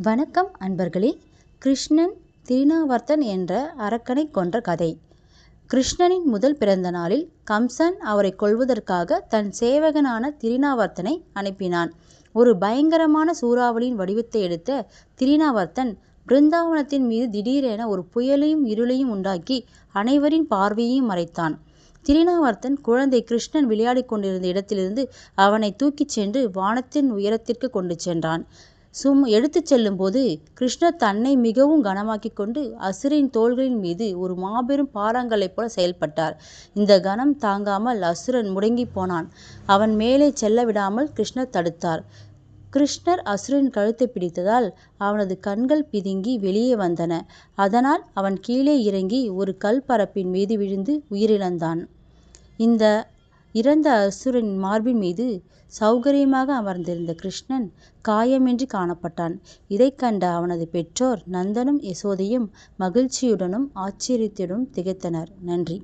வணக்கம் அன்பர்களே. கிருஷ்ணன் திருநாவர்த்தன் என்ற அரக்கனை கொன்ற கதை. கிருஷ்ணனின் முதல் பிறந்த நாளில் கம்சன் அவரை கொல்வதற்காக தன் சேவகனான திருநாவர்த்தனை அனுப்பினான். ஒரு பயங்கரமான சூறாவளியின் வடிவத்தை எடுத்த திருநாவர்த்தன் பிருந்தாவனத்தின் மீது திடீரென ஒரு புயலையும் இருளையும் உண்டாக்கி அனைவரின் பார்வையையும் மறைத்தான். திருநாவர்த்தன் குழந்தை கிருஷ்ணன் விளையாடி கொண்டிருந்த இடத்திலிருந்து அவனை தூக்கிச் சென்று வானத்தின் உயரத்திற்கு கொண்டு சென்றான். எடுத்துச் செல்லும் போது கிருஷ்ணர் தன்னை மிகவும் கனமாக்கி கொண்டு அசுரனின் தோள்களின் மீது ஒரு மாபெரும் பாறாங்கல்லைப் போல செயல்பட்டார். இந்த கனம் தாங்காமல் அசுரன் முடங்கி போனான். அவன் மேலே செல்ல விடாமல் கிருஷ்ணர் தடுத்தார். கிருஷ்ணர் அசுரனின் கழுத்தை பிடித்ததால் அவனது கண்கள் பிதுங்கி வெளியே வந்தன. அதனால் அவன் கீழே இறங்கி ஒரு கல் பரப்பின் மீது விழுந்து உயிரிழந்தான். இந்த இறந்த அசுரனின் மார்பின் மீது சௌகரியமாக அமர்ந்திருந்த கிருஷ்ணன் காயமின்றி காணப்பட்டான். இதைக் கண்ட அவனது பெற்றோர் நந்தனும் யசோதையும் மகிழ்ச்சியுடனும் ஆச்சரியத்துடனும் திகைத்தனர். நன்றி.